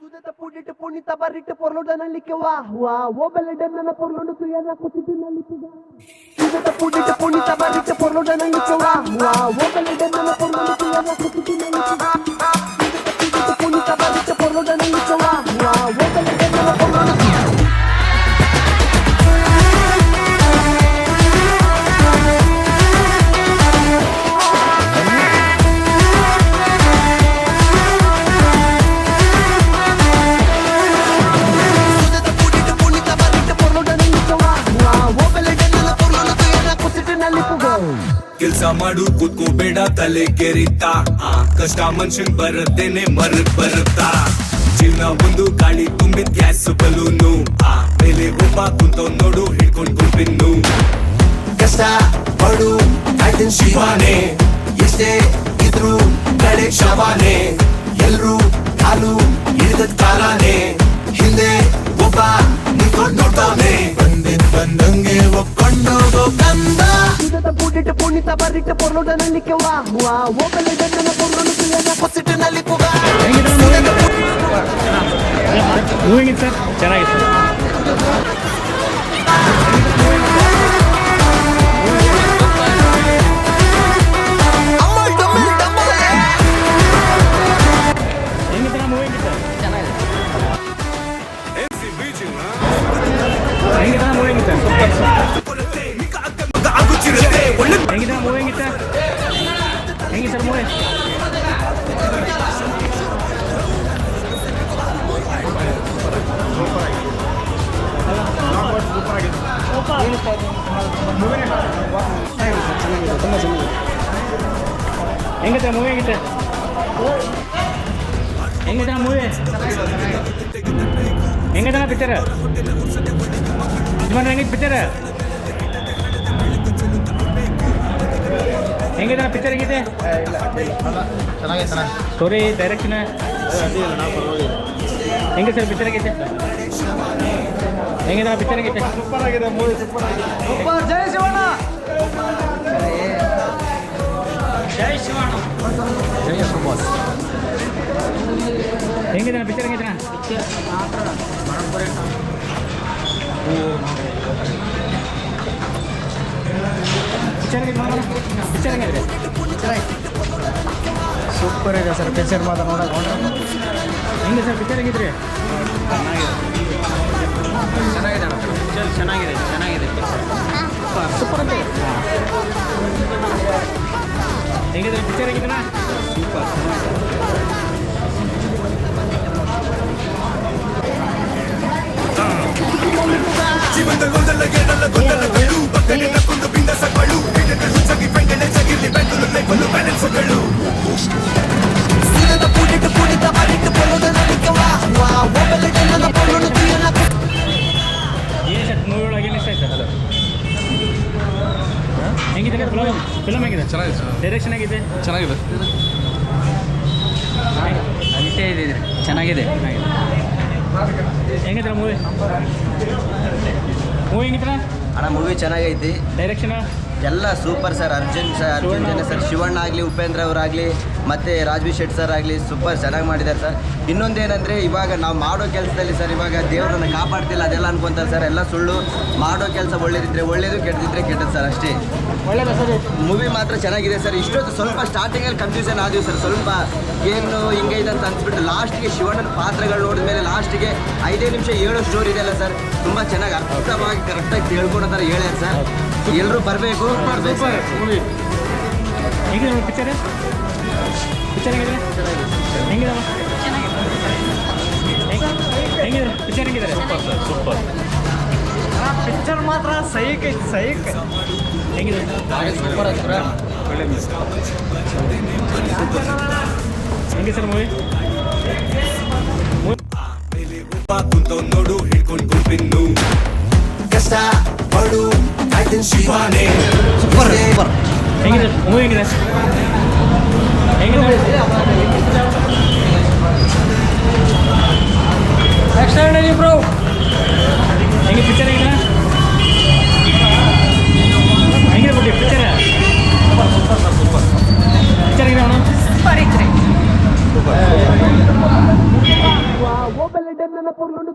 Sudete pudite punita barrite por lo danali che wa wo belle danna por lo tu yana kusitu nali puga Sudete pudite punita barrite por lo danali che wa wo belle danna por lo tu yana kusitu nali puga Sudete pudite punita barrite por lo danali che wa wo belle danna por lo tu ಕೆಲ್ಸ ಮಾಡು ಕೂತ್ಕೋಬೇಡ ತಲೆ ಕೆರಿತಾ ಕಷ್ಟ ಮನುಷ್ಯನ್ ಬರದೇನೆ ಮರಕ್ ಬರುತ್ತಾ ಜೀವನ ಒಂದು ಗಾಳಿ ತುಂಬಿದ್ gas balloon ಮೇಲೆ ಒಬ್ಬ ಕುಂತವ್ ನೋಡು ಹಿಡ್ಕೊಂಡ್ ಗುಂಪಿನ್ನು ಕಷ್ಟ ಪಡು ಕಾಯ್ತಿನ್ ಶಿವಾನೆ ಎಷ್ಟೇ ಇದ್ರು ಕಡೆ ಶವಾನೆ ಎಲ್ರು ಕಾಲು ಹಿಡಿದದ್ ಕಾಲಾನೆ ಹಿಂದೆ ಒಬ್ಬ ನಿಂತ್ಕೊಂಡ್ ನೋಡ್ತಾನೆ ಬಂದಂಗೆ ಒಪ್ಕೊಂಡೋಗೋ ಕಂದ Pudite punita barrite por lo danali che wa wo belle danna por lo tu yana kusitu nali puga moving sir ಚೆನ್ನಾಗಿದೆ ಹೆಂಗಿತ್ತು ಮೂವಿಂಗ್ ಸರ್ ಹೆಂಗಿತ್ತು ಮೂವಿಂಗ್ ಸರ್ ಹೆಂಗಿದೆ ಮೂವಿ ಹೆಂಗಿತ್ತ ಹೆಂಗಿ ಸರ್ ಮೂವಿ ಹೆಂಗಿತ್ತ ಮೂವಿ ಹೆಂಗಿತ್ತ ಹೆಂಗಿತ್ತ ಮೂವಿ ಹೆಂಗದ ಪಿಕ್ಚರ್ ಯಜಮಾನ್ ಹೆಂಗಿತ್ತು ಪಿಕ್ಚರ್ ಹೆಂಗಿದೆ ಪಿಕ್ಚರ್ ಹೆಂಗಿದೆ ಸ್ಟೋರಿ ಡೈರೆಕ್ಷನ್ ಹೆಂಗೆ ಸರ್ ಪಿಕ್ಚರ್ ಆಗೈತೆ ಹೆಂಗಿದೆ ಪಿಕ್ಚರ್ ಆಗೈತೆ ಸೂಪರ್ ಆಗಿದೆ ಮೂವಿ ಸೂಪರ್ ಜೈ ಶಿವಣ್ಣ ಜೈ ಶಿವಣ್ಣ ಜೈ ಸುಭಾಷ್ ಹೆಂಗಿದೆ ಪಿಕ್ಚರ್ ಹೆಂಗಿದೆ ಪಿಕ್ಚರ್ ಹೆಂಗಿದೆ ಸೂಪರ್ ಇದೆ ಸರ್ ಪಿಕ್ಚರ್ ಮಾತ್ರ ನೋಡಕ್ಕೆ ಹೆಂಗೆ ಸರ್ ಪಿಕ್ಚರ್ ಹೆಂಗಿದ್ರಿ ಚೆನ್ನಾಗಿದೆ ಚೆನ್ನಾಗಿದೆ ಚೆನ್ನಾಗಿದೆ ಸೂಪರ್ ಅಂತ ಹೆಂಗಿದೆ ಪಿಕ್ಚರ್ ಹೆಂಗಿದೆನಾ ಸೂಪರ್ ಜೀವನದ ಗೊಂದಲ ಗೆಡಲ ಗೊಂದಲಗಳು ಬಗ್ಗಲಿನ ಕುಂದು ಬಿಂದಸಗಳು ಹಿಡಿದು ಸಗಿ ಪೆಂಗಳೆ ಸಗಿರ್ಲಿ ಬೆಂದಲು ಲೈಫನ್ನು ಬ್ಯಾಲೆನ್ಸ್ಗಳು Sudete pudite punita barrite por lo danali che wa wo belle danna por lo tu yana ಏನು ಸರ್ ಮೂವಿ ಒಳಗೆ ಏನು ಇಷ್ಟ ಆಯ್ತು ಅದು ಹೆಂಗಿದೆ ಫಿಲಮ್ ಹೆಂಗಿದೆ ಚೆನ್ನಾಗಿದೆ ಡೈರೆಕ್ಷನ್ ಆಗಿದೆ ಚೆನ್ನಾಗಿದೆ ಅನಿಸೇ ಇದೆ ಚೆನ್ನಾಗಿದೆ ಹೆಂಗಿದ್ರ ಮೂವಿ ಮೂವಿ ಹೆಂಗಿದ್ರ ಅಣ್ಣ ಮೂವಿ ಚೆನ್ನಾಗೈತಿ ಡೈರೆಕ್ಷನ್ ಎಲ್ಲ ಸೂಪರ್ ಸರ್ ಅರ್ಜುನ್ ಜನ ಸರ್ ಶಿವಣ್ಣ ಆಗಲಿ ಉಪೇಂದ್ರ ಅವರಾಗಲಿ ಮತ್ತು ರಾಜ್ಬಿ ಶೆಟ್ ಸರ್ ಆಗಲಿ ಸೂಪರ್ ಚೆನ್ನಾಗಿ ಮಾಡಿದ್ದಾರೆ ಸರ್ ಇನ್ನೊಂದೇನೆಂದರೆ ಇವಾಗ ನಾವು ಮಾಡೋ ಕೆಲಸದಲ್ಲಿ ಸರ್ ಇವಾಗ ದೇವರನ್ನು ಕಾಪಾಡ್ತಿಲ್ಲ ಅದೆಲ್ಲ ಅನ್ಕೊಂತಾರೆ ಸರ್ ಎಲ್ಲ ಸುಳ್ಳು ಮಾಡೋ ಕೆಲಸ ಒಳ್ಳೇದಿದ್ರೆ ಒಳ್ಳೇದು ಕೆಟ್ಟದಿದ್ರೆ ಕೆಟ್ಟದ್ದು ಸರ್ ಅಷ್ಟೇ ಒಳ್ಳೆಯದ ಸರ್ ಮೂವಿ ಮಾತ್ರ ಚೆನ್ನಾಗಿದೆ ಸರ್ ಇಷ್ಟೊತ್ತು ಸ್ವಲ್ಪ ಸ್ಟಾರ್ಟಿಂಗಲ್ಲಿ ಕನ್ಫ್ಯೂಷನ್ ಆದ್ವಿ ಸರ್ ಸ್ವಲ್ಪ ಏನು ಹಿಂಗೆ ಇದೆ ಅಂತ ಅನ್ಸ್ಬಿಟ್ಟು ಲಾಸ್ಟಿಗೆ ಶಿವಣ್ಣನ ಪಾತ್ರಗಳು ನೋಡಿದ ಮೇಲೆ ಲಾಸ್ಟಿಗೆ 5 ನಿಮಿಷ ಹೇಳೋ ಸ್ಟೋರಿ ಇದೆಯಲ್ಲ ಸರ್ ತುಂಬ ಚೆನ್ನಾಗಿ ಅರ್ಥವಾಗಿ ಕರೆಕ್ಟಾಗಿ ತಿಳ್ಕೊಳೋ ಥರ ಹೇಳ್ಯಾರ ಸರ್ ಎಲ್ಲರೂ ಬರಬೇಕು ಸೂಪರ್ ಮೂವಿ ಹೆಂಗಿದೆ ಪಿಕ್ಚರ್ ಪಿಕ್ಚರ್ ಹೆಂಗಿದೆ ಹೆಂಗಿದೆ ಹೆಂಗಿದೆ ಪಿಕ್ಚರ್ ಹೆಂಗಿದೆ ಸೂಪರ್ ಸರ್ ಸೂಪರ್ ಪಿಕ್ಚರ್ ಮಾತ್ರ ಸೈಕ್ ಐತಿ ಸೈಕ್ ಹೆಂಗಿದೆ ಸೂಪರ್ ಆಗ್ತಾರೆ ಹೆಂಗೆ ಸರ್ ಮೂವಿ ಮೇಲೆ ಒಬ್ಬ ಕುಂತವ್ ನೋಡು ಹಿಡ್ಕೊಂಡ್ ಗುಂಪಿನ್ನು ಕಷ್ಟ ಪಡು ಕಾಯ್ತಿನ್ ಶಿವಾನೆ ಸೂಪರ್ ಸೂಪರ್ ಹೆಂಗಿದೆ ಮೂವಿ ಹೆಂಗಿದೆ ಹೆಂಗಿದೆ ನೆಕ್ಸ್ಟ್ ಟೈಮ್ ಬ್ರೋ ಹೆಂಗೆ ಪಿಕ್ಚರ್ ಹೆಂಗಿದೆ ಹೆಂಗಿದೆ ಬಿಟ್ಟು ಪಿಕ್ಚರ್ ಪಿಕ್ಚರ್ ಹೆಂಗಿದೆ ಅವನು ಸೂಪರ್ ಐತ್ರಿ wa ನನ್ನ ಪೊರ್ಲೊಂಡು